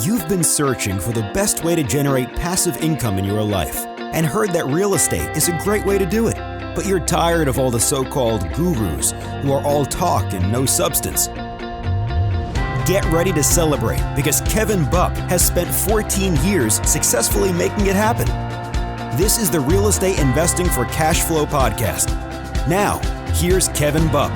You've been searching for the best way to generate passive income in your life and heard that real estate is a great way to do it. But you're tired of all the so-called gurus who are all talk and no substance. Get ready to celebrate because Kevin Bupp has spent 14 years successfully making it happen. This is the Real Estate Investing for Cash Flow podcast. Now, here's Kevin Bupp.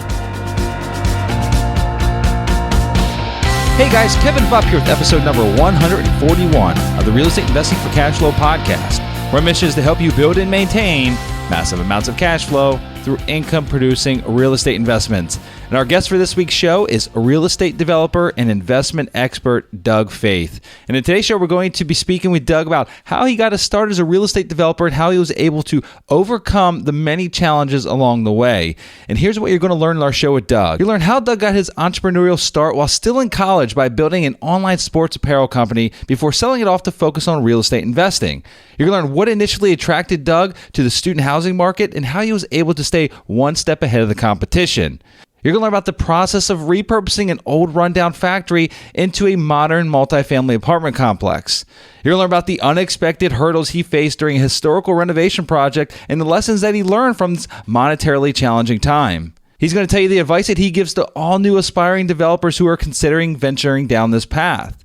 Hey guys, Kevin Bupp here with episode number 141 of the Real Estate Investing for Cash Flow podcast, where our mission is to help you build and maintain massive amounts of cash flow through income-producing real estate investments. And our guest for this week's show is a real estate developer and investment expert, Doug Fath. And in today's show, we're going to be speaking with Doug about how he got his start as a real estate developer and how he was able to overcome the many challenges along the way. And here's what you're going to learn in our show with Doug. You'll learn how Doug got his entrepreneurial start while still in college by building an online sports apparel company before selling it off to focus on real estate investing. You're going to learn what initially attracted Doug to the student housing market and how he was able to stay one step ahead of the competition. You're going to learn about the process of repurposing an old rundown factory into a modern multifamily apartment complex. You're going to learn about the unexpected hurdles he faced during a historical renovation project and the lessons that he learned from this monetarily challenging time. He's going to tell you the advice that he gives to all new aspiring developers who are considering venturing down this path.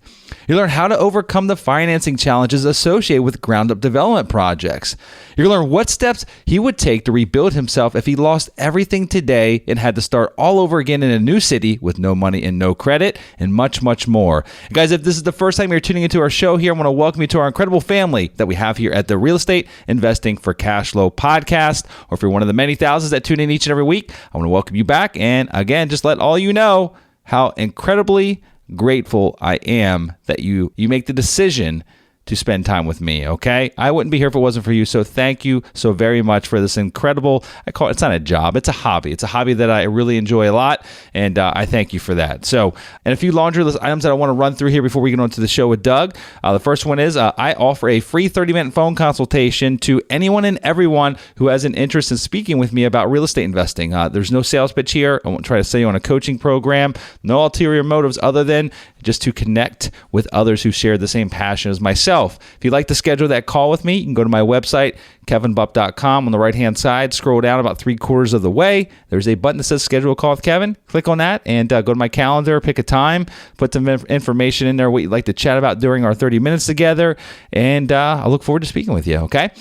You learn how to overcome the financing challenges associated with ground-up development projects. You're going to learn what steps he would take to rebuild himself if he lost everything today and had to start all over again in a new city with no money and no credit, and much, much more. And guys, if this is the first time you're tuning into our show here, I want to welcome you to our incredible family that we have here at the Real Estate Investing for Cash Flow podcast. Or if you're one of the many thousands that tune in each and every week, I want to welcome you back. And again, just let all you know how incredibly grateful I am that you make the decision to spend time with me, okay? I wouldn't be here if it wasn't for you, so thank you so very much for this incredible, it's not a job, it's a hobby. It's a hobby that I really enjoy a lot, and I thank you for that. So, and a few laundry list items that I want to run through here before we get on to the show with Doug. The first one is I offer a free 30-minute phone consultation to anyone and everyone who has an interest in speaking with me about real estate investing. There's no sales pitch here. I won't try to sell you on a coaching program. No ulterior motives other than just to connect with others who share the same passion as myself. If you'd like to schedule that call with me, you can go to my website, kevinbupp.com. On the right-hand side, scroll down about 3/4 of the way. There's a button that says schedule a call with Kevin. Click on that and go to my calendar, pick a time, put some information in there, what you'd like to chat about during our 30 minutes together, and I look forward to speaking with you, okay?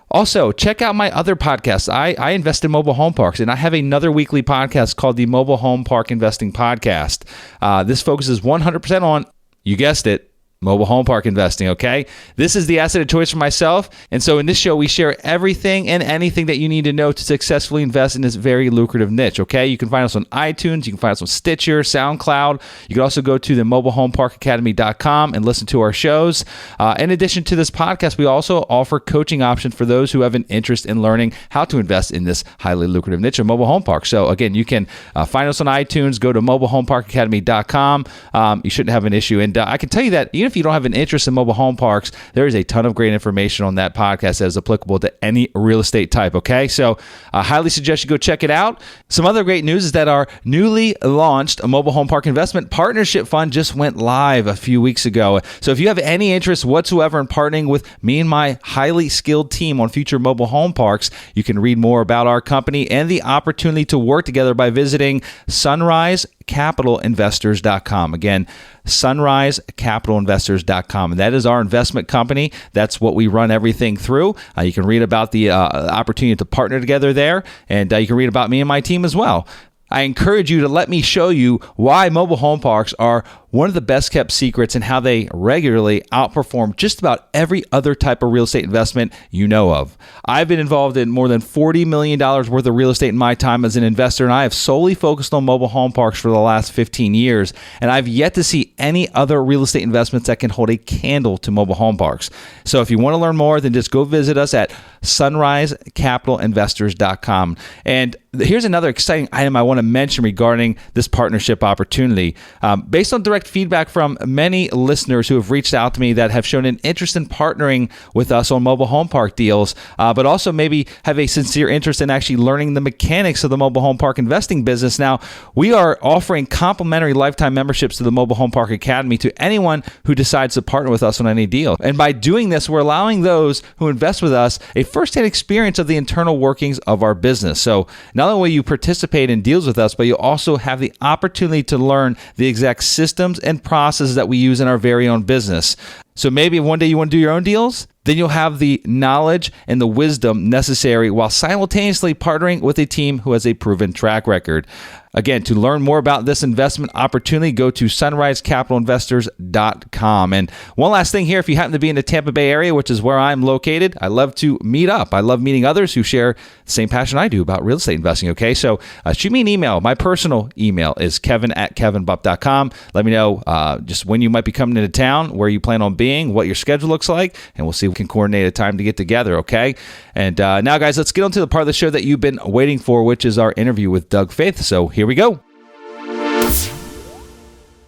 Also, check out my other podcasts. I invest in mobile home parks, and I have another weekly podcast called the Mobile Home Park Investing Podcast. This focuses 100% on, you guessed it, mobile home park investing, okay? This is the asset of choice for myself. And so in this show, we share everything and anything that you need to know to successfully invest in this very lucrative niche, okay? You can find us on iTunes. You can find us on Stitcher, SoundCloud. You can also go to the mobilehomeparkacademy.com and listen to our shows. In addition to this podcast, we also offer coaching options for those who have an interest in learning how to invest in this highly lucrative niche of mobile home parks. So again, you can find us on iTunes. Go to mobilehomeparkacademy.com. You shouldn't have an issue. And I can tell you that even if you don't have an interest in mobile home parks, there is a ton of great information on that podcast that is applicable to any real estate type, okay? So I highly suggest you go check it out. Some other great news is that our newly launched mobile home park investment partnership fund just went live a few weeks ago. So if you have any interest whatsoever in partnering with me and my highly skilled team on future mobile home parks, you can read more about our company and the opportunity to work together by visiting sunrisecapitalinvestors.com. Again, sunrisecapitalinvestors.com. And that is our investment company. That's what we run everything through. You can read about the opportunity to partner together there, and you can read about me and my team as well. I encourage you to let me show you why mobile home parks are one of the best kept secrets and how they regularly outperform just about every other type of real estate investment you know of. I've been involved in more than $40 million worth of real estate in my time as an investor, and I have solely focused on mobile home parks for the last 15 years, and I've yet to see any other real estate investments that can hold a candle to mobile home parks. So if you want to learn more, then just go visit us at sunrisecapitalinvestors.com. And here's another exciting item I want to mention regarding this partnership opportunity. Based on direct direct feedback from many listeners who have reached out to me that have shown an interest in partnering with us on mobile home park deals, but also maybe have a sincere interest in actually learning the mechanics of the mobile home park investing business. Now, we are offering complimentary lifetime memberships to the Mobile Home Park Academy to anyone who decides to partner with us on any deal. And by doing this, we're allowing those who invest with us a firsthand experience of the internal workings of our business. So not only will you participate in deals with us, but you'll also have the opportunity to learn the exact systems and processes that we use in our very own business. So maybe if one day you want to do your own deals, then you'll have the knowledge and the wisdom necessary while simultaneously partnering with a team who has a proven track record. Again, to learn more about this investment opportunity, go to sunrisecapitalinvestors.com. And one last thing here, if you happen to be in the Tampa Bay area, which is where I'm located, I love to meet up. I love meeting others who share the same passion I do about real estate investing, okay? So shoot me an email. My personal email is kevin@kevinbupp.com. Let me know just when you might be coming into town, where you plan on being, what your schedule looks like, and we'll see if we can coordinate a time to get together, okay? And now, guys, let's get on to the part of the show that you've been waiting for, which is our interview with Doug Fath. So here we go.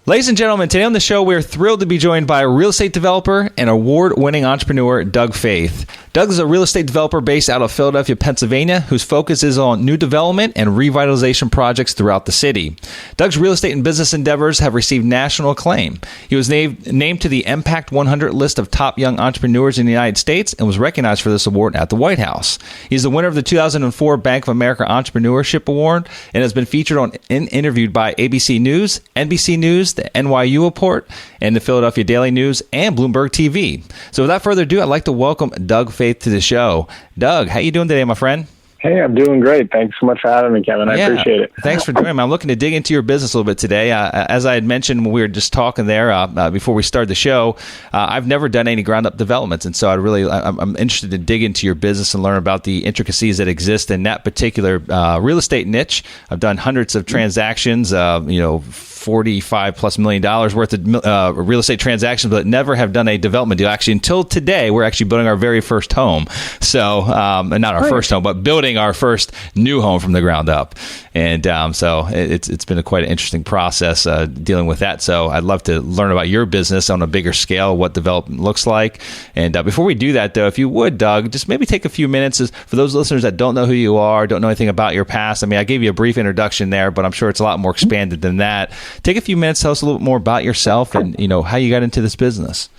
Ladies and gentlemen, today on the show, we're thrilled to be joined by real estate developer and award-winning entrepreneur, Doug Fath. Doug is a real estate developer based out of Philadelphia, Pennsylvania, whose focus is on new development and revitalization projects throughout the city. Doug's real estate and business endeavors have received national acclaim. He was named to the Impact 100 list of top young entrepreneurs in the United States and was recognized for this award at the White House. He's the winner of the 2004 Bank of America Entrepreneurship Award and has been featured on and interviewed by ABC News, NBC News, the NYU Report, and the Philadelphia Daily News, and Bloomberg TV. So without further ado, I'd like to welcome Doug Fath to the show. Doug, how you doing today, my friend? Hey, I'm doing great. Thanks so much for having me, Kevin. I appreciate it. Thanks for joining me. I'm looking to dig into your business a little bit today. As I had mentioned when we were just talking there before we started the show, I've never done any ground-up developments, and so I'm interested to dig into your business and learn about the intricacies that exist in that particular real estate niche. I've done hundreds of transactions, $45+ million worth of real estate transactions, but never have done a development deal. Actually, until today, we're actually building our very first home. So, not our first home, but building our first new home from the ground up. And so it's been quite an interesting process dealing with that. So I'd love to learn about your business on a bigger scale, what development looks like. And before we do that, though, if you would, Doug, just maybe take a few minutes for those listeners that don't know who you are, don't know anything about your past. I mean, I gave you a brief introduction there, but I'm sure it's a lot more expanded than that. Take a few minutes, tell us a little bit more about yourself and, how you got into this business.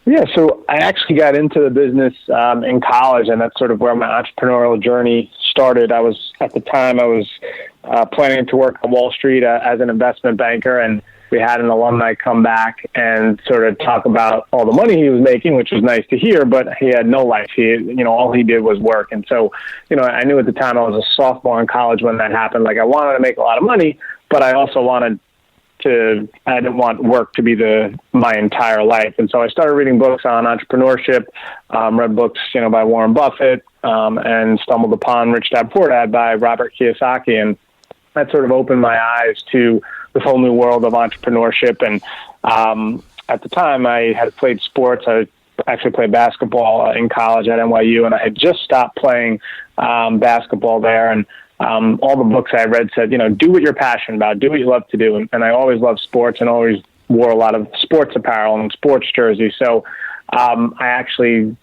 Yeah, so I actually got into the business in college, and that's sort of where my entrepreneurial journey started. At the time, I was planning to work on Wall Street as an investment banker, and we had an alumni come back and sort of talk about all the money he was making, which was nice to hear, but he had no life. All he did was work. And so, I knew at the time I was a sophomore in college when that happened. Like, I wanted to make a lot of money, but I also I didn't want work to be my entire life. And so I started reading books on entrepreneurship, read books, by Warren Buffett, and stumbled upon Rich Dad Poor Dad by Robert Kiyosaki. And that sort of opened my eyes to this whole new world of entrepreneurship. And at the time I had played sports. I actually played basketball in college at NYU, and I had just stopped playing basketball there. And all the books I read said, do what you're passionate about, do what you love to do. And I always loved sports and always wore a lot of sports apparel and sports jerseys. So I actually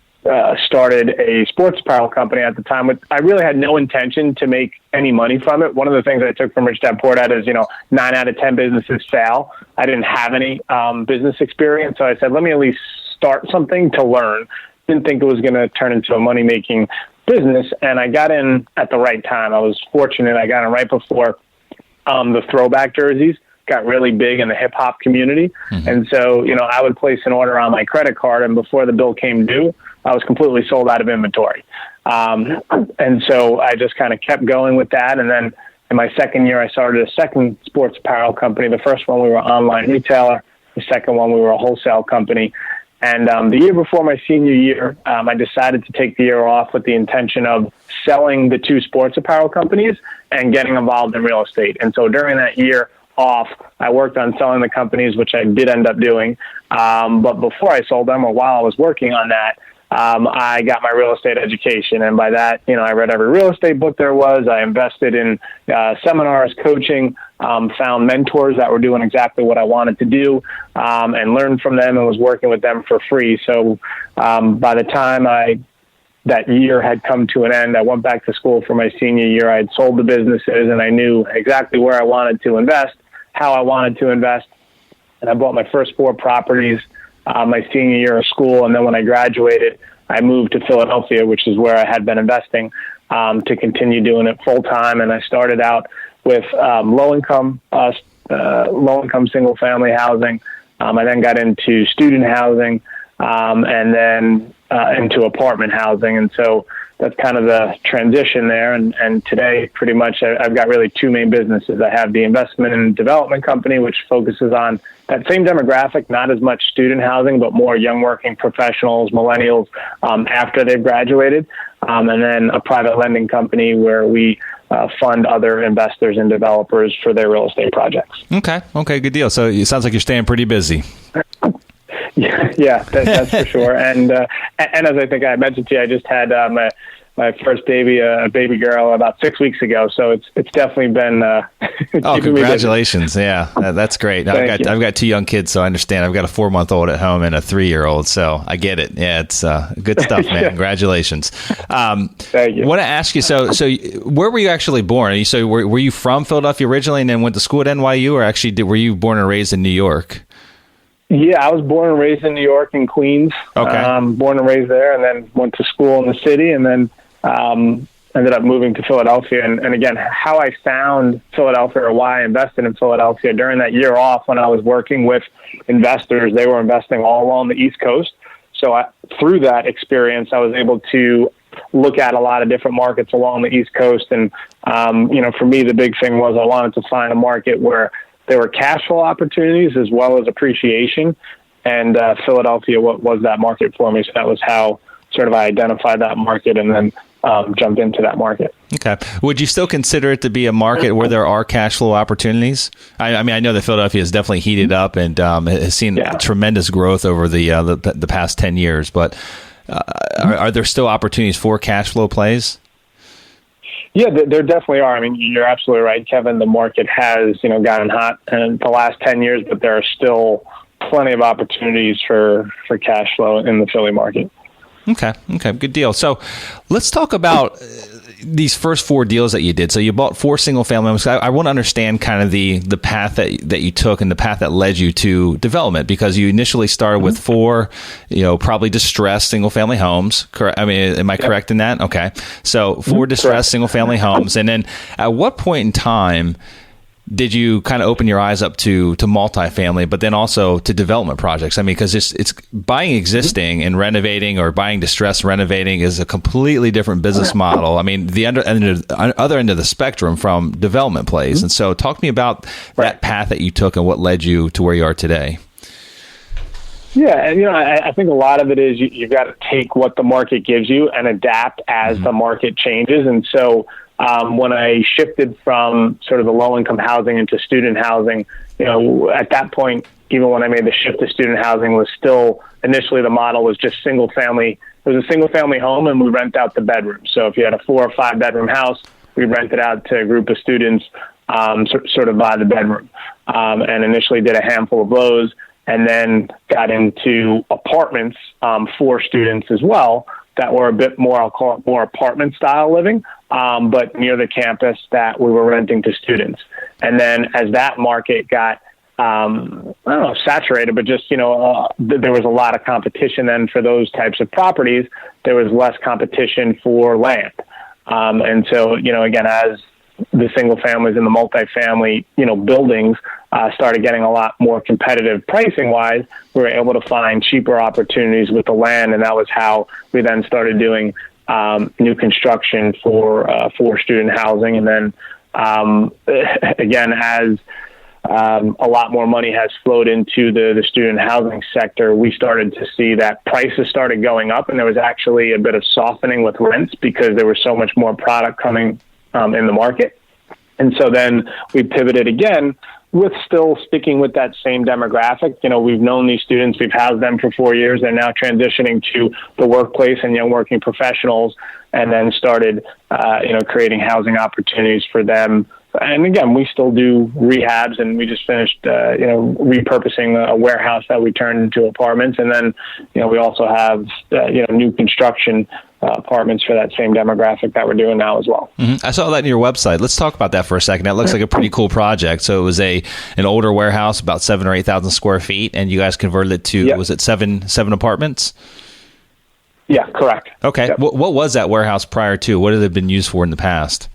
started a sports apparel company at the time. I really had no intention to make any money from it. One of the things I took from Rich Dad Poor Dad is, 9 out of 10 businesses fail. I didn't have any business experience. So I said, let me at least start something to learn. Didn't think it was going to turn into a money-making business, and I got in at the right time. I was fortunate. I got in right before the throwback jerseys got really big in the hip hop community. Mm-hmm. And so, I would place an order on my credit card, and before the bill came due, I was completely sold out of inventory. And so I just kind of kept going with that. And then in my second year, I started a second sports apparel company. The first one, we were an online retailer. The second one, we were a wholesale company. And the year before my senior year, I decided to take the year off with the intention of selling the two sports apparel companies and getting involved in real estate. And so during that year off, I worked on selling the companies, which I did end up doing. But before I sold them, or while I was working on that, I got my real estate education. And by that, I read every real estate book there was. I invested in seminars, coaching, found mentors that were doing exactly what I wanted to do, and learned from them and was working with them for free. So by the time that year had come to an end, I went back to school for my senior year. I had sold the businesses and I knew exactly where I wanted to invest, how I wanted to invest. And I bought my first 4 properties my senior year of school. And then when I graduated, I moved to Philadelphia, which is where I had been investing, to continue doing it full time. And I started out with low income single family housing. I then got into student housing, and then into apartment housing. And so that's kind of the transition there. And today, pretty much, I've got really 2 main businesses. I have the investment and development company, which focuses on that same demographic, not as much student housing, but more young working professionals, millennials, after they've graduated. And then a private lending company where we fund other investors and developers for their real estate projects. Okay, good deal. So it sounds like you're staying pretty busy. Yeah, that's for sure. And as I think I mentioned to you, I just had my first baby, a baby girl, about 6 weeks ago. So it's definitely been. Oh, congratulations! Yeah, that's great. I've got 2 young kids, so I understand. I've got a 4-month-old at home and a 3-year-old, so I get it. Yeah, it's good stuff, man. Yeah. Congratulations. Thank you. I want to ask you. So where were you actually born? So were you from Philadelphia originally, and then went to school at NYU, or actually were you born and raised in New York? Yeah, I was born and raised in New York, in Queens. Okay. Born and raised there, and then went to school in the city, and then ended up moving to Philadelphia. And again, how I found Philadelphia, or why I invested in Philadelphia during that year off when I was working with investors, they were investing all along the East Coast. So through that experience, I was able to look at a lot of different markets along the East Coast. And, for me, the big thing was I wanted to find a market where there were cash flow opportunities as well as appreciation. And Philadelphia was that market for me. So that was how sort of I identified that market and then jumped into that market. Okay. Would you still consider it to be a market where there are cash flow opportunities? I mean, I know that Philadelphia has definitely heated up and has seen tremendous growth over the past 10 years. But are there still opportunities for cash flow plays? Yeah, there definitely are. I mean, you're absolutely right, Kevin. The market has, gotten hot in the last 10 years, but there are still plenty of opportunities for cash flow in the Philly market. Okay, good deal. So let's talk about these first 4 deals that you did. So you bought 4 single-family homes. I want to understand kind of the path that you took and the path that led you to development, because you initially started with 4, probably distressed single-family homes. Correct? I mean, am I correct in that? Okay. So 4 distressed single-family homes. And then at what point in time did you kind of open your eyes up to multifamily, but then also to development projects? I mean, because it's buying existing and renovating, or buying distressed renovating, is a completely different business model. I mean, the other end of the spectrum from development plays. And so talk to me about that path that you took and what led you to where you are today. Yeah, and I think a lot of it is you've got to take what the market gives you and adapt as the market changes. And so when I shifted from sort of the low-income housing into student housing, at that point, even when I made the shift to student housing, was still initially the model was just single-family. It was a single-family home, and we rent out the bedroom. So if you had a 4 or 5 bedroom house, we rent it out to a group of students, sort of by the bedroom, and initially did a handful of those, and then got into apartments for students as well that were a bit more, I'll call it more apartment style living, but near the campus that we were renting to students. And then as that market got, I don't know, saturated, but just, there was a lot of competition then for those types of properties. There was less competition for land. And so, again, as the single families and the multifamily, buildings started getting a lot more competitive pricing wise, we were able to find cheaper opportunities with the land. And that was how we then started doing new construction for student housing. And then again, as a lot more money has flowed into the student housing sector, we started to see that prices started going up, and there was actually a bit of softening with rents because there was so much more product coming in the market. And so then we pivoted again with still sticking with that same demographic. We've known these students, we've housed them for 4 years. They're now transitioning to the workplace and young working professionals, and then started, creating housing opportunities for them And again, we still do rehabs, and we just finished, repurposing a warehouse that we turned into apartments. And then, we also have, new construction apartments for that same demographic that we're doing now as well. Mm-hmm. I saw that on your website. Let's talk about that for a second. That looks like a pretty cool project. So it was an older warehouse, about 7,000 or 8,000 square feet, and you guys converted it to, was it seven apartments? Yeah, correct. Okay. Yep. What was that warehouse prior to? What had it been used for in the past?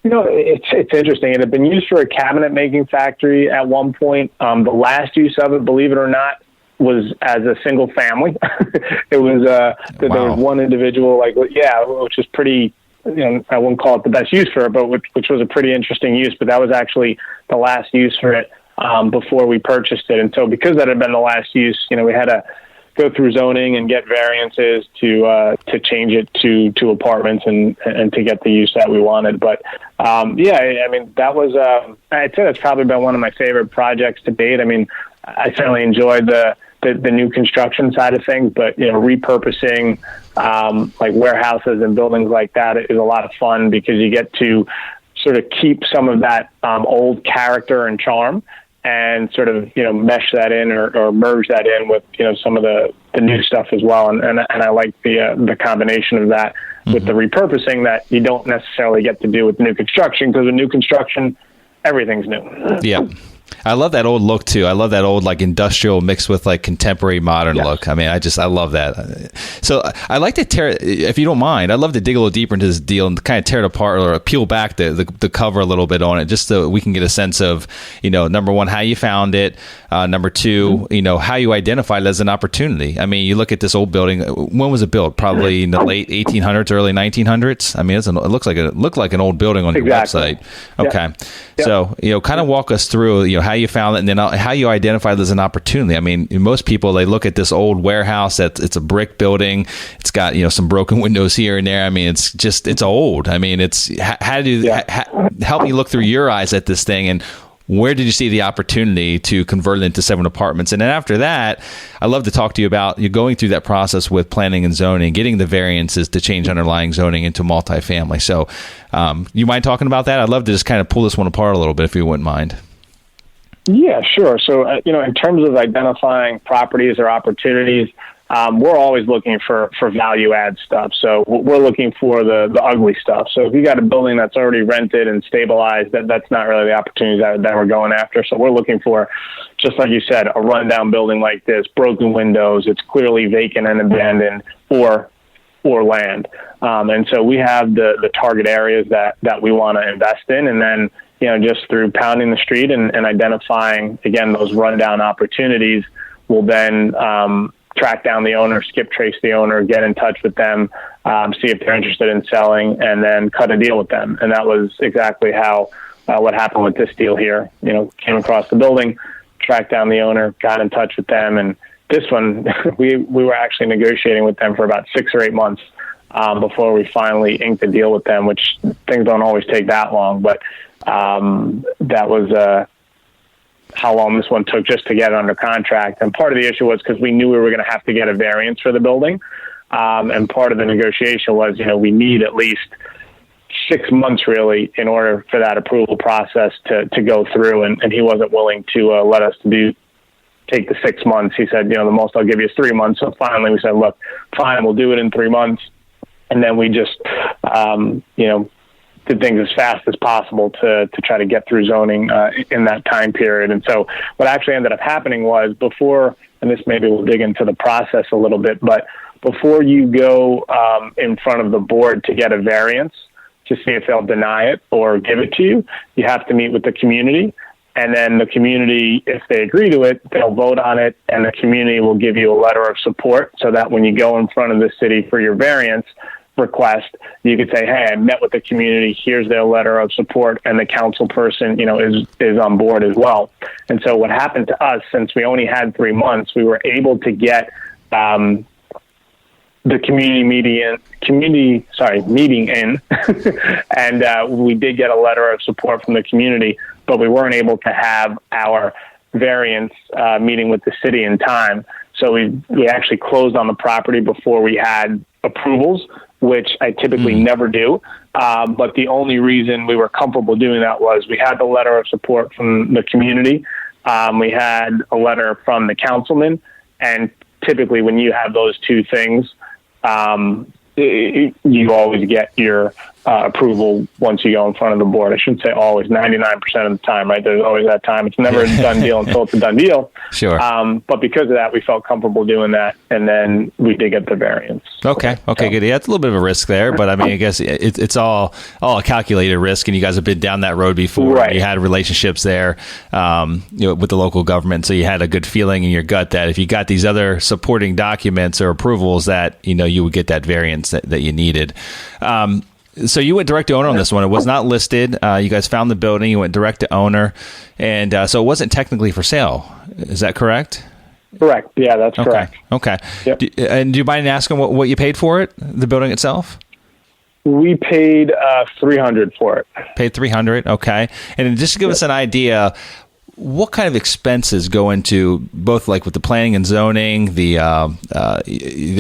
It's interesting. It had been used for a cabinet making factory at one point. The last use of it, believe it or not, was as a single family. It was there was one individual, which is pretty. I wouldn't call it the best use for it, but which was a pretty interesting use. But that was actually the last use for it before we purchased it. And so, because that had been the last use, we had to go through zoning and get variances to change it to apartments and to get the use that we wanted. But that was I'd say that's probably been one of my favorite projects to date. I mean, I certainly enjoyed the new construction side of things, but repurposing like warehouses and buildings like that is a lot of fun, because you get to sort of keep some of that old character and charm, and sort of mesh that in or merge that in with some of the new stuff as well. And I like the combination of that with the repurposing that you don't necessarily get to do with new construction, because with new construction, everything's new. Yeah. I love that old look too. I love that old industrial mixed with contemporary modern look. I mean, I love that. So I like to if you don't mind, I'd love to dig a little deeper into this deal and kind of tear it apart or peel back the cover a little bit on it, just so we can get a sense of, number one, how you found it. Number two, how you identified it as an opportunity. I mean, you look at this old building. When was it built? Probably in the late 1800s, early 1900s. I mean, it looked like an old building on your website. Okay. Yep. So, kind of walk us through, how you found it, and then how you identified it as an opportunity. I mean, most people, they look at this old warehouse it's a brick building. It's got, some broken windows here and there. I mean, it's old. I mean, help me look through your eyes at this thing, and where did you see the opportunity to convert it into 7 apartments? And then after that, I'd love to talk to you about you going through that process with planning and zoning, getting the variances to change underlying zoning into multifamily. So you mind talking about that? I'd love to just kind of pull this one apart a little bit, if you wouldn't mind. Yeah, sure. So, in terms of identifying properties or opportunities, we're always looking for value add stuff. So we're looking for the ugly stuff. So if you got a building that's already rented and stabilized, that's not really the opportunities that we're going after. So we're looking for, just like you said, a rundown building like this, broken windows, it's clearly vacant and abandoned, or land. And so we have the target areas that we want to invest in. And then, just through pounding the street and identifying, again, those rundown opportunities, we'll then track down the owner, skip trace the owner, get in touch with them, see if they're interested in selling, and then cut a deal with them. And that was exactly how what happened with this deal here. Came across the building, tracked down the owner, got in touch with them, and this one we were actually negotiating with them for about 6 or 8 months before we finally inked a deal with them, which things don't always take that long, but that was how long this one took just to get it under contract. And part of the issue was because we knew we were going to have to get a variance for the building. And part of the negotiation was, we need at least 6 months really in order for that approval process to go through. And he wasn't willing to let us take the 6 months. He said, the most I'll give you is 3 months. So finally we said, look, fine, we'll do it in 3 months. And then we just, did things as fast as possible to try to get through zoning in that time period. And so what actually ended up happening was before, and this maybe we'll dig into the process a little bit, but before you go in front of the board to get a variance to see if they'll deny it or give it to you, you have to meet with the community. And then the community, if they agree to it, they'll vote on it, and the community will give you a letter of support so that when you go in front of the city for your variance request, you could say, hey, I met with the community, here's their letter of support, and the council person, is on board as well. And so what happened to us, since we only had 3 months, we were able to get the community meeting in, and we did get a letter of support from the community, but we weren't able to have our variance meeting with the city in time. So we actually closed on the property before we had approvals. which I typically never do. But the only reason we were comfortable doing that was we had the letter of support from the community. We had a letter from the councilman. And typically when you have those two things, you always get your approval once you go in front of the board. I shouldn't say always, 99% of the time, right? There's always that time. It's never a done deal until it's a done deal. Sure. But because of that, we felt comfortable doing that, and then we did get the variance. Okay, good. Yeah, it's a little bit of a risk there, but I mean, I guess it's all a calculated risk, and you guys have been down that road before. Right. You had relationships there, with the local government, so you had a good feeling in your gut that if you got these other supporting documents or approvals, that you would get that variance that you needed. So you went direct to owner on this one. It was not listed. You guys found the building. You went direct to owner, and so it wasn't technically for sale. Is that correct? Correct. Yeah, that's correct. Okay. Yep. And do you mind asking what you paid for it, the building itself? We paid $300 for it. Paid $300. Okay. And just to give us an idea, what kind of expenses go into both, like with the planning and zoning, the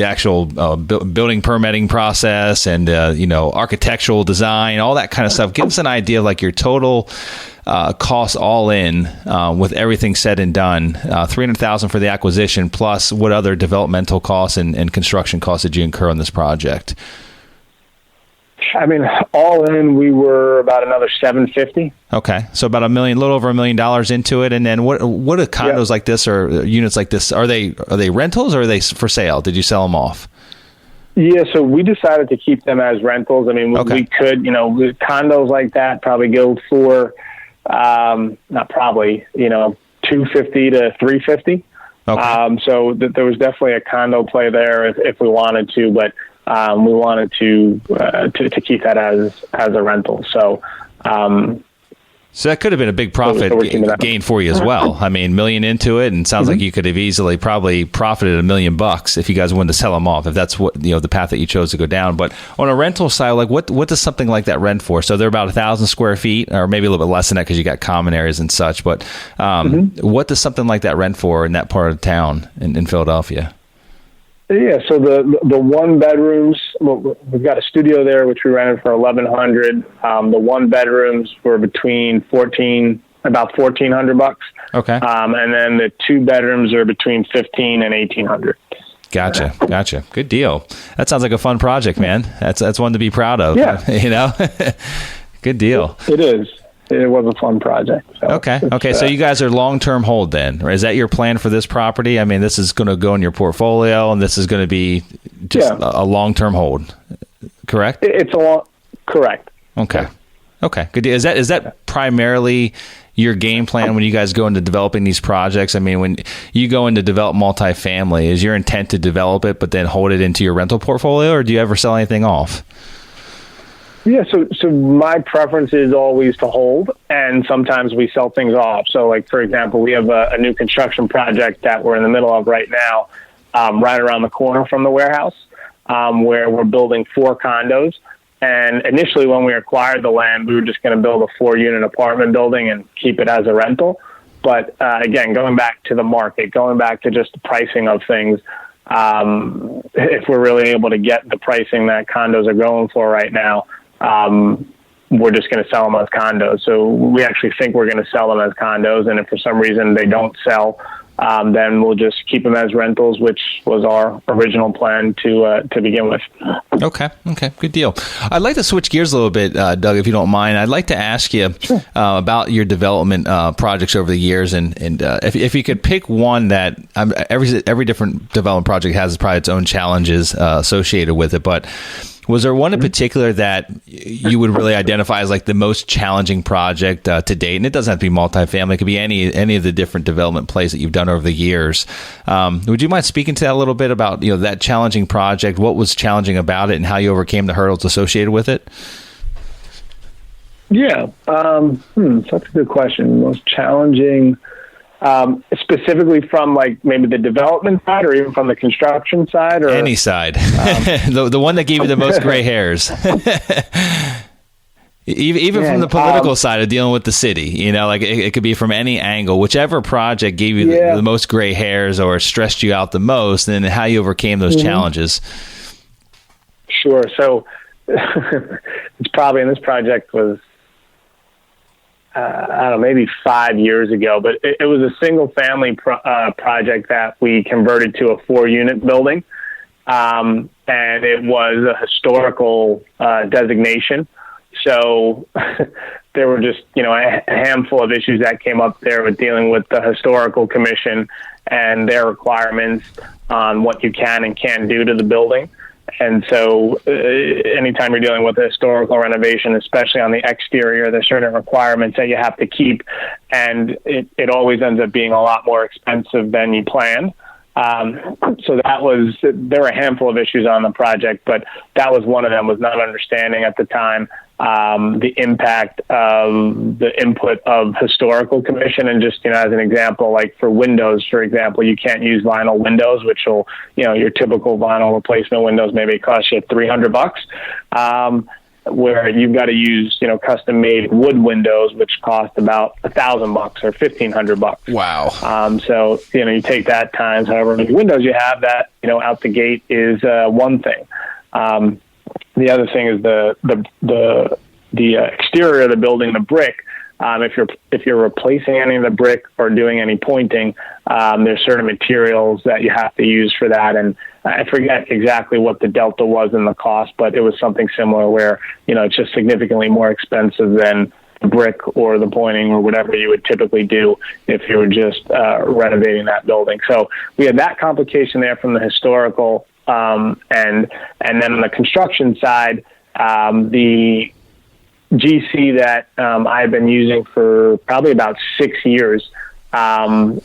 actual building permitting process, and architectural design, all that kind of stuff? Give us an idea of like your total costs all in, with everything said and done. $300,000 for the acquisition, plus what other developmental costs and construction costs did you incur on this project? I mean, all in, we were about another $750,000. Okay, so about a little over $1 million into it. And then what are condos like this or units like this? Are they rentals or are they for sale? Did you sell them off? Yeah, so we decided to keep them as rentals. I mean, we could, condos like that probably go for, not probably, $250,000 to $350,000. Okay. So there was definitely a condo play there if we wanted to, but we wanted to keep that as a rental. So that could have been a big profit gain for you as well. I mean, $1 million into it, and it sounds like you could have easily probably profited $1 million if you guys wanted to sell them off, if that's what the path that you chose to go down. But on a rental side, like what does something like that rent for? So they're about 1,000 square feet, or maybe a little bit less than that because you got common areas and such. But what does something like that rent for in that part of town in Philadelphia? Yeah, so the one bedrooms, we've got a studio there which we rented for $1,100. The one bedrooms were between about $1,400. Okay. And then the two bedrooms are between $1,500 and $1,800. Gotcha. Good deal. That sounds like a fun project, man. That's one to be proud of. Yeah. Good deal. It is. It was a fun project. So okay. So you guys are long-term hold then, or is that your plan for this property? I mean, this is going to go in your portfolio, and this is going to be just a long-term hold, correct? It's correct. Okay. Good deal. Is that primarily your game plan when you guys go into developing these projects? I mean, when you go in to develop multifamily, is your intent to develop it but then hold it into your rental portfolio, or do you ever sell anything off? Yeah, so my preference is always to hold, and sometimes we sell things off. So, like, for example, we have a new construction project that we're in the middle of right now, right around the corner from the warehouse, where we're building 4 condos. And initially, when we acquired the land, we were just going to build a 4-unit apartment building and keep it as a rental. But, again, going back to the market, going back to just the pricing of things, if we're really able to get the pricing that condos are going for right now, we're just going to sell them as condos. So we actually think we're going to sell them as condos. And if for some reason they don't sell, then we'll just keep them as rentals, which was our original plan to begin with. Okay. Good deal. I'd like to switch gears a little bit, Doug, if you don't mind. I'd like to ask you about your development projects over the years, and if you could pick one that every different development project has probably its own challenges associated with it, but was there one in particular that you would really identify as like the most challenging project to date? And it doesn't have to be multifamily; it could be any of the different development plays that you've done over the years. Would you mind speaking to that a little bit about that challenging project? What was challenging about it, and how you overcame the hurdles associated with it? Yeah, that's a good question. Most challenging. Specifically from like maybe the development side or even from the construction side, or any side, the one that gave you the most gray hairs, even from the political side of dealing with the city, like it could be from any angle, whichever project gave you the most gray hairs or stressed you out the most, and how you overcame those challenges. Sure. So it's probably, and this project was, I don't know, maybe 5 years ago, but it was a single family project that we converted to a 4-unit building. And it was a historical designation. So there were just, a handful of issues that came up there with dealing with the historical commission and their requirements on what you can and can't do to the building. And so anytime you're dealing with a historical renovation, especially on the exterior, there's certain requirements that you have to keep, and it always ends up being a lot more expensive than you planned. So there were a handful of issues on the project, but that was one of them, was not understanding at the time the impact of the input of historical commission. And just, as an example, like for windows, for example, you can't use vinyl windows, which will, your typical vinyl replacement windows maybe cost you $300. Where you've got to use, custom made wood windows, which cost about $1,000 or $1,500. Wow. So, you take that times however many windows you have, that, out the gate is one thing. The other thing is the exterior of the building, the brick. If you're replacing any of the brick or doing any pointing, there's certain materials that you have to use for that. And I forget exactly what the delta was in the cost, but it was something similar where, it's just significantly more expensive than the brick or the pointing or whatever you would typically do if you were just renovating that building. So we had that complication there from the historical. And then on the construction side, the GC that I've been using for probably about 6 years,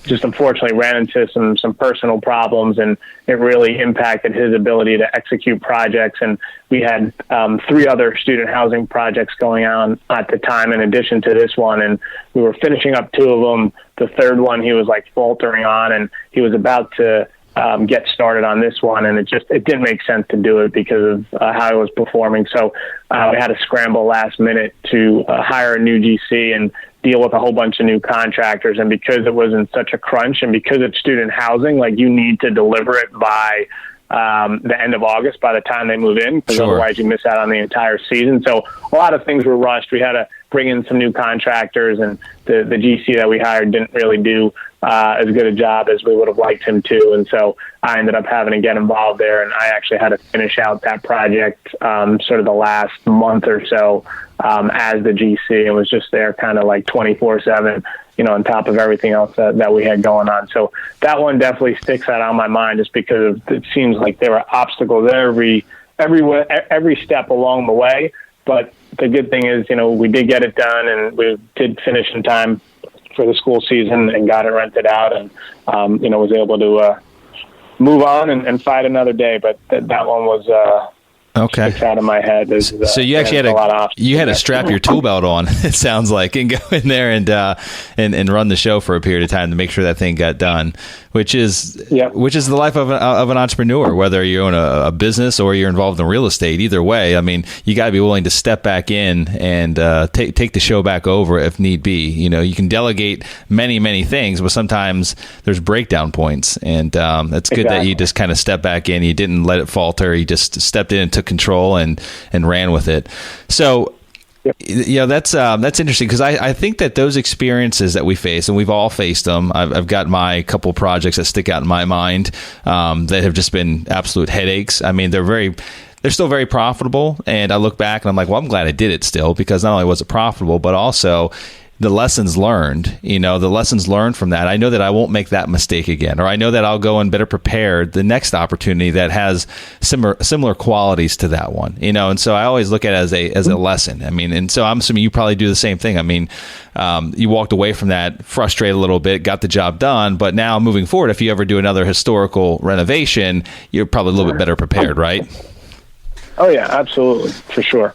just unfortunately ran into some personal problems, and it really impacted his ability to execute projects. And we had 3 other student housing projects going on at the time in addition to this one, and we were finishing up 2 of them. The third one he was like faltering on, and he was about to get started on this one, and it didn't make sense to do it because of how it was performing. So we had to scramble last minute to hire a new GC and deal with a whole bunch of new contractors. And because it was in such a crunch, and because it's student housing, like you need to deliver it by the end of August, by the time they move in, because otherwise you miss out on the entire season. So a lot of things were rushed. We had to bring in some new contractors, and the GC that we hired didn't really do as good a job as we would have liked him to. And so I ended up having to get involved there, and I actually had to finish out that project sort of the last month or so as the GC, and was just there kind of like 24/7, on top of everything else that we had going on. So that one definitely sticks out on my mind, just because it seems like there were obstacles every step along the way. But the good thing is, we did get it done, and we did finish in time for the school season and got it rented out, and was able to move on and fight another day. But that one was okay. Sticks out of my head. So you actually had to strap your tool belt on, it sounds like, and go in there and run the show for a period of time to make sure that thing got done, which is the life of an entrepreneur, whether you own a business or you're involved in real estate. Either way, I mean, you got to be willing to step back in and take the show back over if need be. You can delegate many things, but sometimes there's breakdown points, and it's good that you just kind of step back in. You didn't let it falter. You just stepped in and took control and ran with it. So that's interesting, because I think that those experiences that we face, and we've all faced them. I've got my couple projects that stick out in my mind that have just been absolute headaches. I mean, they're still very profitable, and I look back and I'm like, well, I'm glad I did it still, because not only was it profitable, but also the lessons learned, from that. I know that I won't make that mistake again, or I know that I'll go in better prepared the next opportunity that has similar qualities to that one, and so I always look at it as a lesson. I mean, and so I'm assuming you probably do the same thing. I mean, you walked away from that frustrated a little bit, got the job done, but now moving forward, if you ever do another historical renovation, you're probably a little bit better prepared, right? Oh yeah, absolutely, for sure.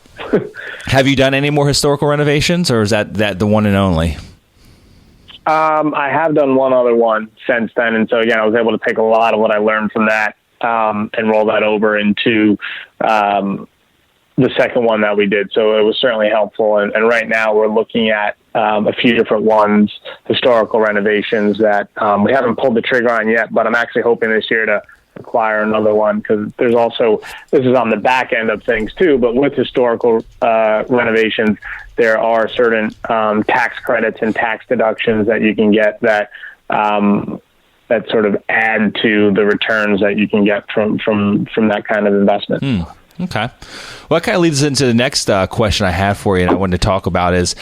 Have you done any more historical renovations, or is that the one and only? I have done one other one since then, and so again, I was able to take a lot of what I learned from that and roll that over into the second one that we did. So it was certainly helpful, and right now we're looking at a few different ones, historical renovations that we haven't pulled the trigger on yet, but I'm actually hoping this year to acquire another one, because there's also, this is on the back end of things too, but with historical renovations, there are certain tax credits and tax deductions that you can get that sort of add to the returns that you can get from that kind of investment. Okay. Well, that kind of leads us into the next question I have for you, and I wanted to talk about is,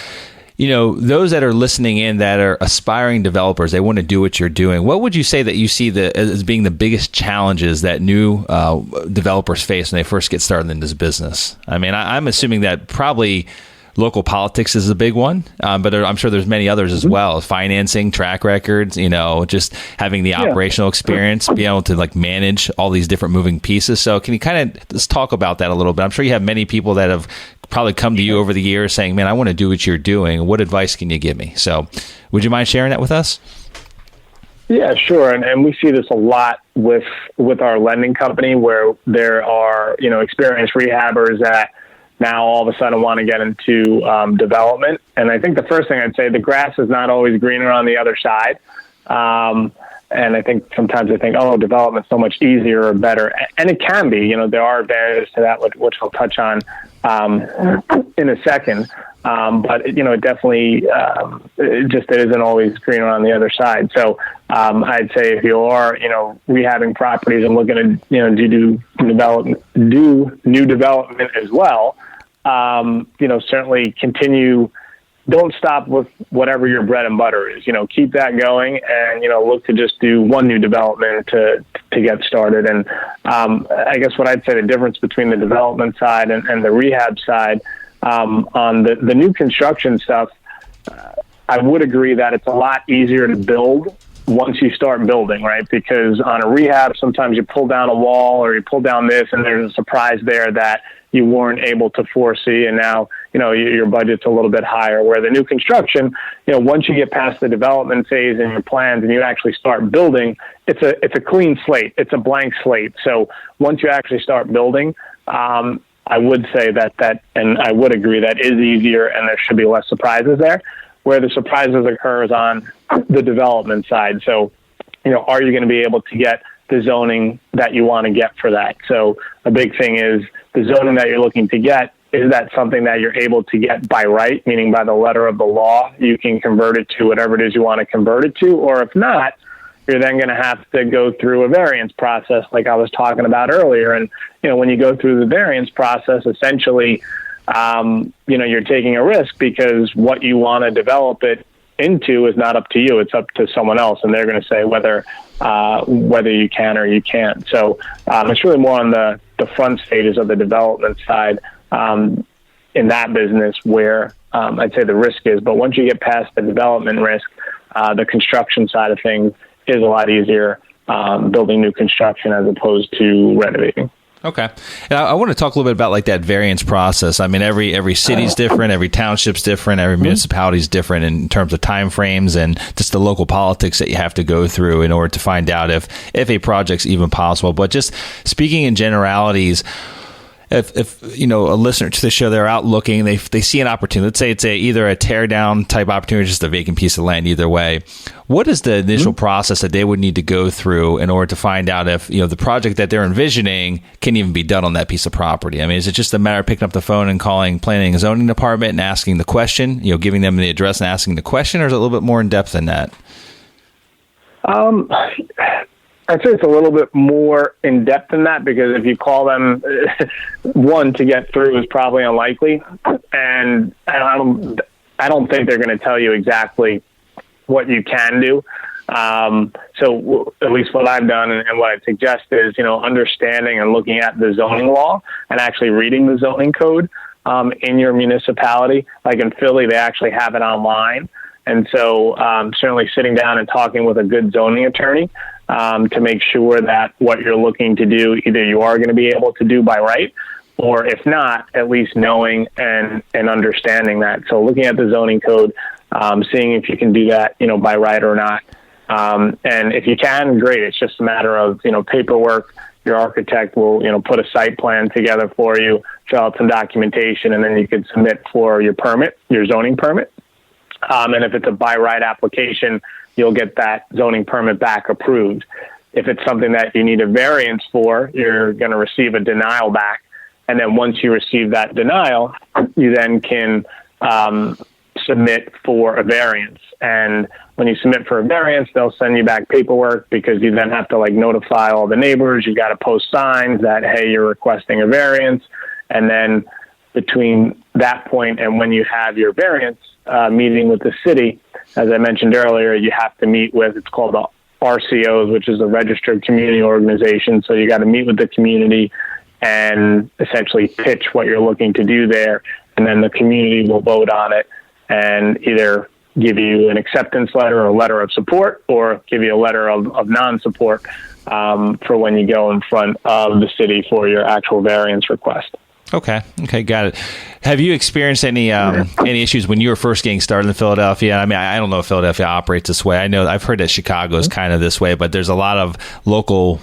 those that are listening in that are aspiring developers, they want to do what you're doing. What would you say that you see as being the biggest challenges that new developers face when they first get started in this business? I mean, I'm assuming that probably local politics is a big one, but I'm sure there's many others as well. Financing, track records, just having the operational experience, being able to manage all these different moving pieces. So can you kind of just talk about that a little bit? I'm sure you have many people that have probably come to you over the years saying, man, I want to do what you're doing. What advice can you give me? So would you mind sharing that with us? Yeah, sure. And we see this a lot with our lending company, where there are, experienced rehabbers that now all of a sudden want to get into development. And I think the first thing I'd say, the grass is not always greener on the other side. And I think sometimes I think, development's so much easier or better. And it can be, there are advantages to that, which I'll touch on in a second. But, it definitely it isn't always greener on the other side. So I'd say if you are, rehabbing properties and looking at, do new development as well, certainly continue. Don't stop with whatever your bread and butter is. Keep that going, and look to just do one new development to get started. And I guess what I'd say the difference between the development side and the rehab side, on the new construction stuff, I would agree that it's a lot easier to build once you start building, right? Because on a rehab, sometimes you pull down a wall or you pull down this, and there's a surprise there that you weren't able to foresee, and now your budget's a little bit higher. Where the new construction, once you get past the development phase and your plans, and you actually start building, it's a clean slate, it's a blank slate. So once you actually start building, I would say that, and I would agree that is easier, and there should be less surprises there. Where the surprises occurs on the development side. So, are you going to be able to get the zoning that you want to get for that? So a big thing is the zoning that you're looking to get. Is that something that you're able to get by right, meaning by the letter of the law? You can convert it to whatever it is you want to convert it to, or if not, you're then going to have to go through a variance process like I was talking about earlier. And, when you go through the variance process, essentially, you're taking a risk, because what you want to develop it into is not up to you. It's up to someone else, and they're going to say whether you can or you can't. So it's really more on the front stages of the development side in that business where I'd say the risk is. But once you get past the development risk, the construction side of things is a lot easier, building new construction as opposed to renovating. Okay. And I want to talk a little bit about that variance process. I mean, every city's different, every township's different, every municipality's different in terms of time frames and just the local politics that you have to go through in order to find out if a project's even possible. But just speaking in generalities, if a listener to the show, they're out looking, they see an opportunity. Let's say it's either a tear down type opportunity, or just a vacant piece of land. Either way, what is the initial process that they would need to go through in order to find out if the project that they're envisioning can even be done on that piece of property? I mean, is it just a matter of picking up the phone and calling planning and zoning department and asking the question, giving them the address and asking the question, or is it a little bit more in depth than that? I'd say it's a little bit more in depth than that, because if you call them, one, to get through is probably unlikely, and I don't think they're going to tell you exactly what you can do. So at least what I've done and what I suggest is, understanding and looking at the zoning law and actually reading the zoning code in your municipality. Like in Philly, they actually have it online, and so certainly sitting down and talking with a good zoning attorney to make sure that what you're looking to do, either you are going to be able to do by right, or if not, at least knowing and understanding that. So looking at the zoning code, seeing if you can do that, by right or not. And if you can, great. It's just a matter of, paperwork. Your architect will, put a site plan together for you, fill out some documentation, and then you can submit for your permit, your zoning permit. And if it's a by right application, you'll get that zoning permit back approved. if it's something that you need a variance for, you're going to receive a denial back. And then once you receive that denial, you then can submit for a variance. And when you submit for a variance, they'll send you back paperwork because you then have to like notify all the neighbors. You got to post signs that, hey, you're requesting a variance. And then between that point and when you have your variance meeting with the city, as I mentioned earlier, you have to meet with, it's called the RCOs, which is a registered community organization. So you got to meet with the community and essentially pitch what you're looking to do there. And then the community will vote on it and either give you an acceptance letter or a letter of support, or give you a letter of non-support for when you go in front of the city for your actual variance request. Okay, got it. Have you experienced any issues when you were first getting started in Philadelphia? I mean, I don't know if Philadelphia operates this way. I know I've heard that Chicago is kind of this way, but there's a lot of local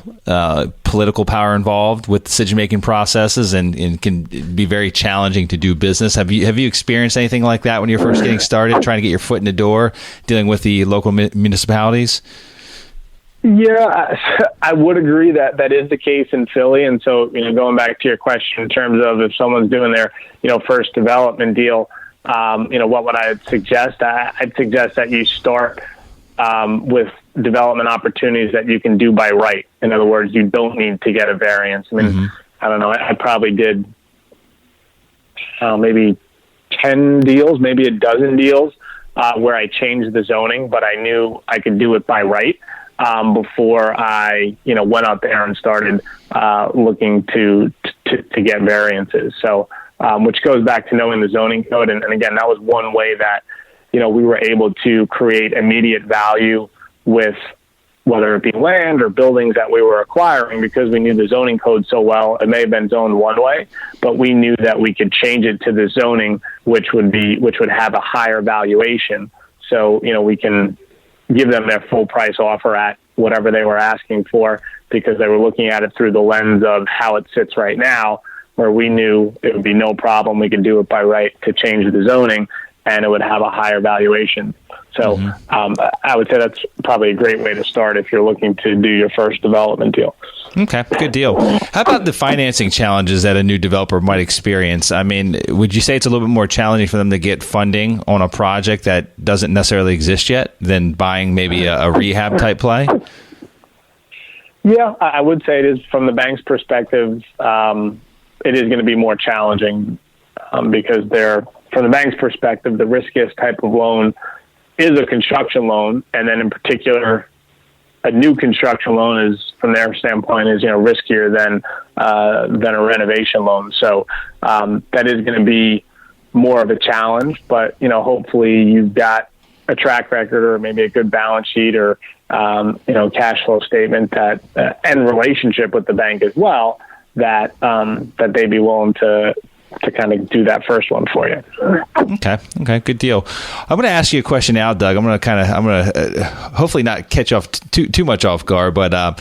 political power involved with decision-making processes, and can be very challenging to do business. Have you experienced anything like that when you're first getting started, trying to get your foot in the door, dealing with the local municipalities? Yeah, I would agree that is the case in Philly. And so, going back to your question in terms of if someone's doing their, first development deal, what would I suggest? I'd suggest that you start with development opportunities that you can do by right. In other words, you don't need to get a variance. I mean, I don't know, I probably did maybe 10 deals, maybe a dozen deals where I changed the zoning, but I knew I could do it by right. Before I, went out there and started looking to get variances. So, which goes back to knowing the zoning code. And again, that was one way that, we were able to create immediate value with whether it be land or buildings that we were acquiring, because we knew the zoning code so well. It may have been zoned one way, but we knew that we could change it to the zoning, which would have a higher valuation. So, we can give them their full price offer at whatever they were asking for, because they were looking at it through the lens of how it sits right now, where we knew it would be no problem. We could do it by right to change the zoning, and it would have a higher valuation. So I would say that's probably a great way to start if you're looking to do your first development deal. Okay, good deal. How about the financing challenges that a new developer might experience? I mean, would you say it's a little bit more challenging for them to get funding on a project that doesn't necessarily exist yet than buying maybe a rehab type play? Yeah, I would say it is. From the bank's perspective, it is going to be more challenging because from the bank's perspective, the riskiest type of loan is a construction loan, and then in particular, a new construction loan is, from their standpoint, is riskier than a renovation loan. So that is going to be more of a challenge. But hopefully you've got a track record or maybe a good balance sheet or cash flow statement that and relationship with the bank as well, that they'd be willing to kind of do that first one for you. Okay, good deal. I'm going to ask you a question now, Doug. I'm going to hopefully not catch off too much off guard, but I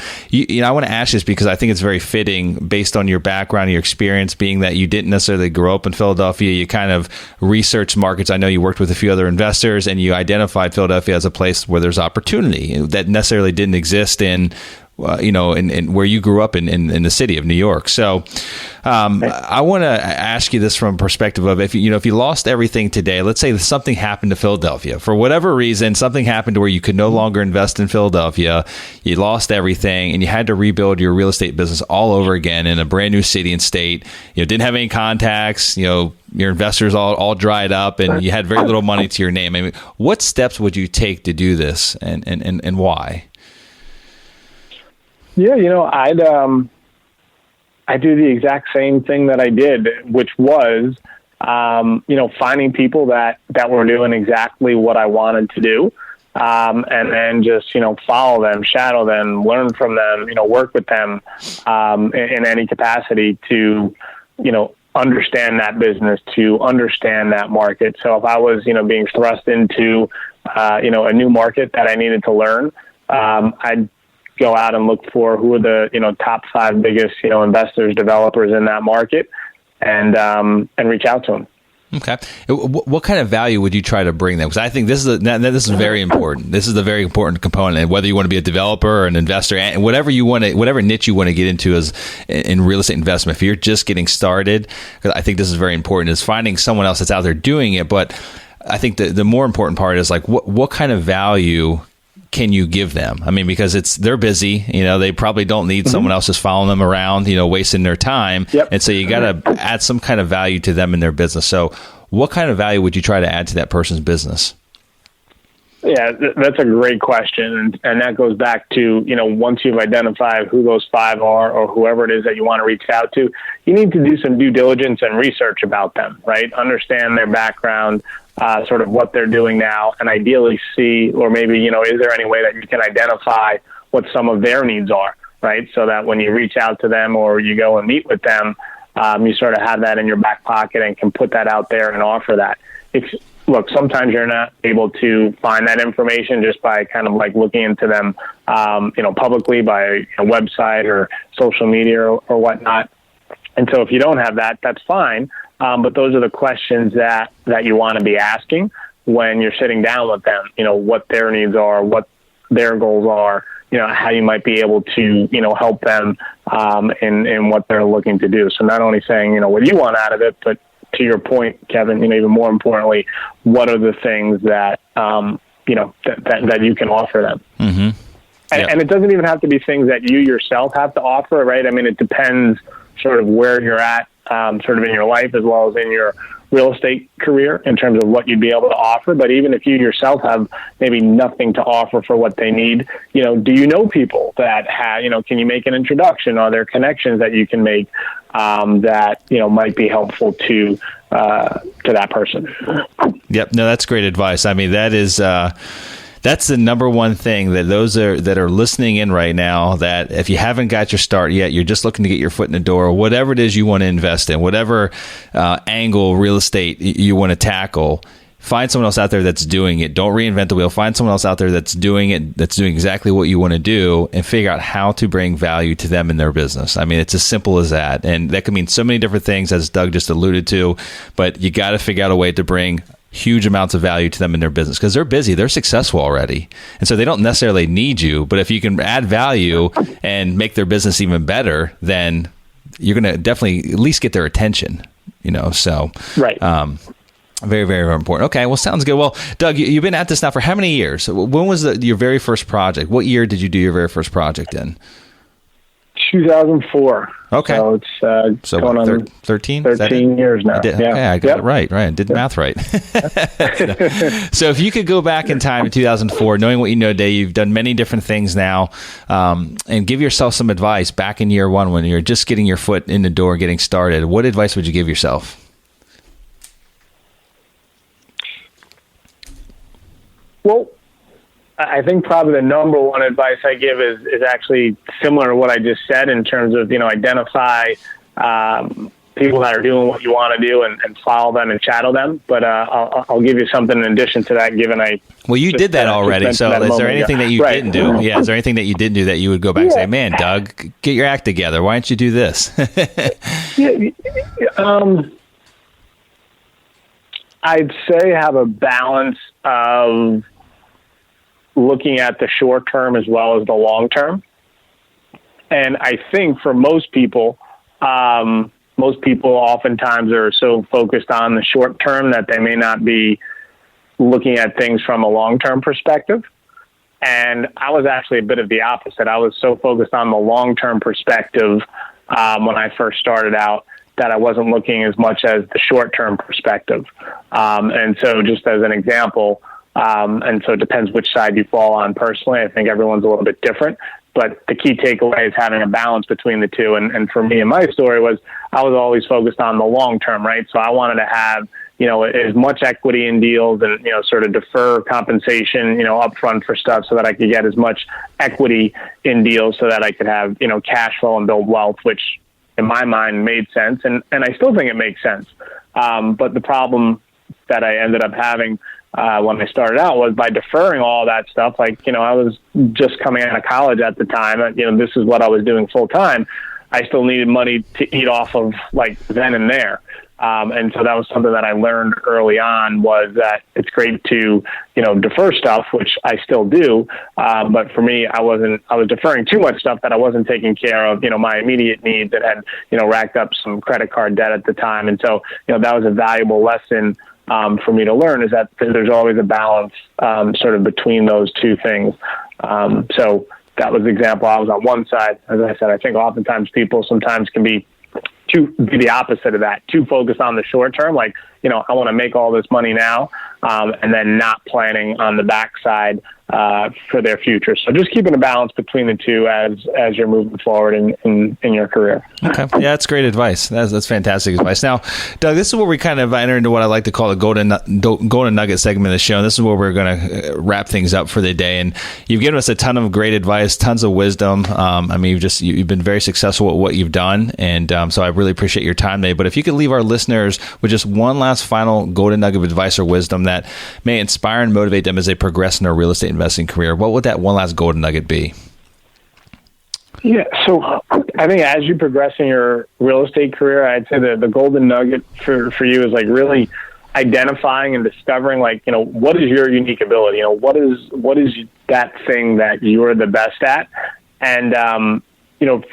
want to ask this because I think it's very fitting based on your background and your experience, being that you didn't necessarily grow up in Philadelphia. You kind of researched markets. I know you worked with a few other investors, and you identified Philadelphia as a place where there's opportunity that necessarily didn't exist in where you grew up in the city of New York. So I want to ask you this from a perspective of if you lost everything today, let's say something happened to Philadelphia for whatever reason, something happened to where you could no longer invest in Philadelphia, you lost everything, and you had to rebuild your real estate business all over again in a brand new city and state. Didn't have any contacts, your investors all dried up, and you had very little money to your name. I mean, what steps would you take to do this, and why? Yeah, I do the exact same thing that I did, which was, finding people that were doing exactly what I wanted to do, and then just, follow them, shadow them, learn from them, work with them in any capacity to, understand that business, to understand that market. So if I was, being thrust into, a new market that I needed to learn, I'd go out and look for who are the top 5 biggest investors, developers in that market, and reach out to them. Okay. What kind of value would you try to bring them? Because I think this is very important. This is the very important component. And whether you want to be a developer or an investor, and whatever niche you want to get into is in real estate investment. If you're just getting started, because I think this is very important, is finding someone else that's out there doing it. But I think the more important part is like what kind of value can you give them? I mean, because they're busy, they probably don't need someone else just following them around, wasting their time. Yep. And so you got to add some kind of value to them in their business. So what kind of value would you try to add to that person's business? Yeah, that's a great question. And that goes back to, once you've identified who those 5 are or whoever it is that you want to reach out to, you need to do some due diligence and research about them, right? Understand their background, sort of what they're doing now, and ideally see, or maybe, is there any way that you can identify what some of their needs are, right? So that when you reach out to them or you go and meet with them, you sort of have that in your back pocket and can put that out there and offer that. Look, sometimes you're not able to find that information just by kind of like looking into them, publicly by a website or social media or whatnot. And so if you don't have that, that's fine. But those are the questions that you want to be asking when you're sitting down with them, what their needs are, what their goals are, how you might be able to, help them in what they're looking to do. So not only saying, what you want out of it, but to your point, Kevin, even more importantly, what are the things that, that you can offer them? Mm-hmm. Yep. And it doesn't even have to be things that you yourself have to offer, right? I mean, it depends sort of where you're at, sort of in your life as well as in your real estate career in terms of what you'd be able to offer. But even if you yourself have maybe nothing to offer for what they need, do you know people that have, can you make an introduction? Are there connections that you can make that, might be helpful to that person? Yep. No, that's great advice. I mean, that's the number one thing that those that are listening in right now, that if you haven't got your start yet, you're just looking to get your foot in the door, whatever it is you want to invest in, whatever angle real estate you want to tackle, find someone else out there that's doing it. Don't reinvent the wheel. Find someone else out there that's doing it, that's doing exactly what you want to do, and figure out how to bring value to them in their business. I mean, it's as simple as that. And that can mean so many different things, as Doug just alluded to, but you got to figure out a way to bring huge amounts of value to them in their business, because they're busy, they're successful already. And so they don't necessarily need you, but if you can add value and make their business even better, then you're going to definitely at least get their attention, so. Right. Very, very important. Okay. Well, sounds good. Well, Doug, you've been at this now for how many years? When was your very first project? What year did you do your very first project in? 2004. Okay. So it's going on 13? 13 years now. Okay, I got it right. I did math right. So if you could go back in time to 2004, knowing what you know today, you've done many different things now, and give yourself some advice back in year one when you're just getting your foot in the door, getting started. What advice would you give yourself? Well, I think probably the number one advice I give is actually similar to what I just said in terms of, identify people that are doing what you want to do and follow them and shadow them. But I'll give you something in addition to that, given Well, you did that already. So is there anything that you didn't do? Yeah. Is there anything that you didn't do that you would go back and say, man, Doug, get your act together. Why don't you do this? I'd say have a balance of looking at the short term as well as the long term. And I think for most people oftentimes are so focused on the short term that they may not be looking at things from a long-term perspective. And I was actually a bit of the opposite. I was so focused on the long-term perspective when I first started out that I wasn't looking as much as the short-term perspective. And so just as an example, and so it depends which side you fall on personally. I think everyone's a little bit different, but the key takeaway is having a balance between the two. And for me, and my story was I was always focused on the long term, right? So I wanted to have, as much equity in deals and, sort of defer compensation, upfront for stuff so that I could get as much equity in deals so that I could have, cash flow and build wealth, which in my mind made sense. And I still think it makes sense. But the problem that I ended up having when I started out was by deferring all that stuff. Like, I was just coming out of college at the time. This is what I was doing full time. I still needed money to eat off of like then and there. And so that was something that I learned early on, was that it's great to, defer stuff, which I still do. But for me, I was deferring too much stuff that I wasn't taking care of, my immediate needs, that had, racked up some credit card debt at the time. And so, that was a valuable lesson for me to learn, is that there's always a balance sort of between those two things. So that was the example. I was on one side. As I said, I think oftentimes people sometimes can be the opposite of that, too focused on the short term. Like, I want to make all this money now, and then not planning on the backside for their future. So just keeping a balance between the two as you're moving forward in your career. Okay. Yeah, that's great advice. That's fantastic advice. Now, Doug, this is where we kind of enter into what I like to call the Golden Nugget segment of the show. And this is where we're going to wrap things up for the day. And you've given us a ton of great advice, tons of wisdom. You've been very successful at what you've done. And so I really appreciate your time today. But if you could leave our listeners with just one last final Golden Nugget of advice or wisdom that may inspire and motivate them as they progress in their real estate investing career, what would that one last Golden Nugget be? Yeah, so I think as you progress in your real estate career, I'd say the Golden Nugget for you is like really identifying and discovering, like, what is your unique ability? What is that thing that you're the best at? And,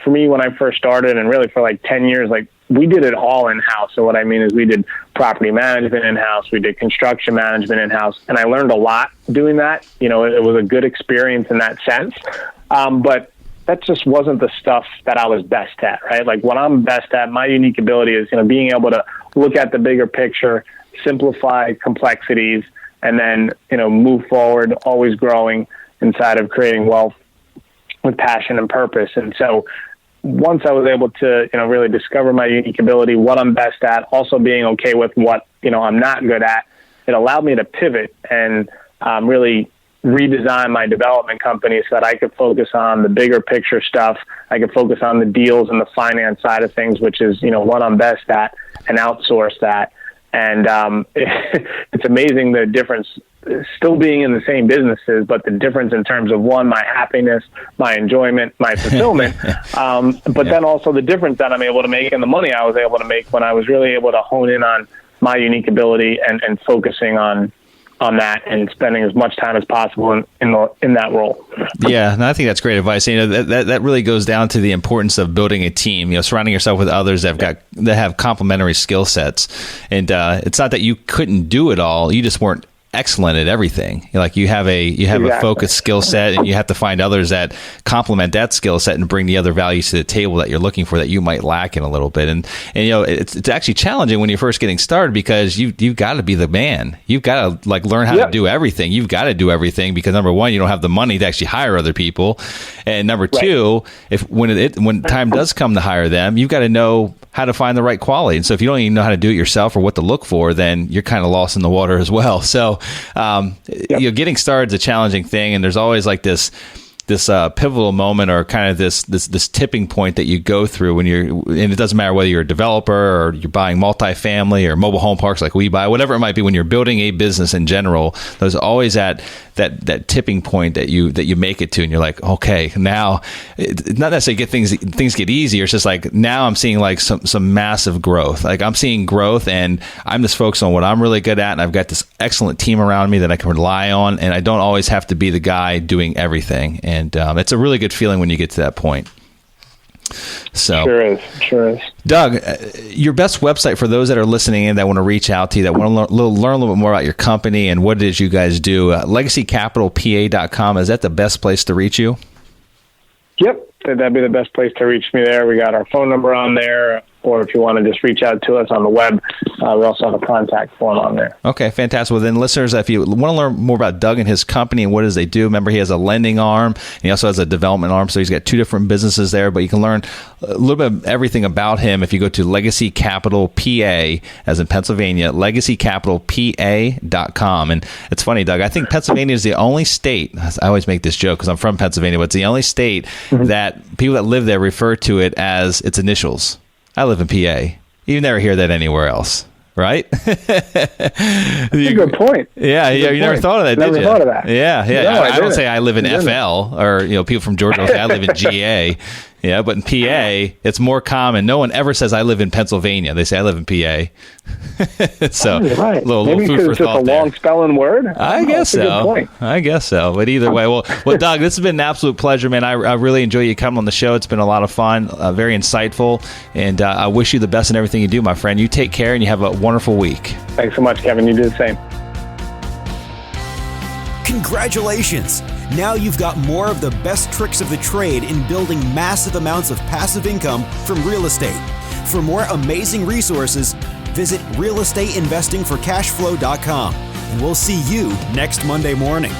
for me, when I first started, and really for like 10 years, like, we did it all in-house. So what I mean is we did property management in-house, we did construction management in-house, and I learned a lot doing that. It was a good experience in that sense. But that just wasn't the stuff that I was best at, right? Like, what I'm best at, my unique ability is, being able to look at the bigger picture, simplify complexities, and then, move forward, always growing inside of creating wealth with passion and purpose. And so once I was able to, really discover my unique ability, what I'm best at, also being okay with what, I'm not good at, it allowed me to pivot and really redesign my development company so that I could focus on the bigger picture stuff. I could focus on the deals and the finance side of things, which is, what I'm best at, and outsource that. And it's amazing the difference, still being in the same businesses, but the difference in terms of, one, my happiness, my enjoyment, my fulfillment, but then also the difference that I'm able to make and the money I was able to make when I was really able to hone in on my unique ability and focusing on that and spending as much time as possible in that role. Yeah, and I think that's great advice. That really goes down to the importance of building a team. Surrounding yourself with others that have complementary skill sets. And it's not that you couldn't do it all; you just weren't excellent at everything. Like, you have exactly. a focused skill set, and you have to find others that complement that skill set and bring the other values to the table that you're looking for that you might lack in a little bit. And it's actually challenging when you're first getting started, because you've got to be the man. You've got to learn how to do everything. You've got to do everything, because number one, you don't have the money to actually hire other people, and number two, when time does come to hire them, you've got to know how to find the right quality. And so if you don't even know how to do it yourself or what to look for, then you're kind of lost in the water as well. So getting started is a challenging thing, and there's always like this pivotal moment, or kind of this tipping point that you go through and it doesn't matter whether you're a developer or you're buying multifamily or mobile home parks like we buy, whatever it might be. When you're building a business in general, there's always that tipping point that you make it to, and you're like, okay, now it's not necessarily things get easier. It's just like, now I'm seeing like some massive growth. Like, I'm seeing growth, and I'm just focused on what I'm really good at, and I've got this excellent team around me that I can rely on, and I don't always have to be the guy doing everything. And it's a really good feeling when you get to that point. So sure is. Doug, your best website for those that are listening in that want to reach out to you, that want to learn a little bit more about your company and what it is you guys do, legacycapitalpa.com. Is that the best place to reach you? Yep, that'd be the best place to reach me there. We got our phone number on there, or if you want to just reach out to us on the web, we also have a contact form on there. Okay, fantastic. Well, then, listeners, if you want to learn more about Doug and his company and what it is they do, remember, he has a lending arm, and he also has a development arm, so he's got two different businesses there, but you can learn a little bit of everything about him if you go to Legacy Capital PA, as in Pennsylvania, legacycapitalpa.com. And it's funny, Doug, I think Pennsylvania is the only state, I always make this joke because I'm from Pennsylvania, but it's the only state that people that live there refer to it as its initials. I live in PA. You never hear that anywhere else, right? That's a good point. Yeah, you never thought of that, did you? Never thought of that. Yeah. No, I don't say I live in FL, or people from Georgia will say I live in GA. Yeah, but in PA, it's more common. No one ever says I live in Pennsylvania. They say I live in PA. So right. little Maybe food because for it's just thought a there. long spelling word. I guess so. I guess so. But either way, well, Doug, this has been an absolute pleasure, man. I really enjoy you coming on the show. It's been a lot of fun, very insightful, and I wish you the best in everything you do, my friend. You take care, and you have a wonderful week. Thanks so much, Kevin. You do the same. Congratulations! Now you've got more of the best tricks of the trade in building massive amounts of passive income from real estate. For more amazing resources, visit realestateinvestingforcashflow.com, and we'll see you next Monday morning.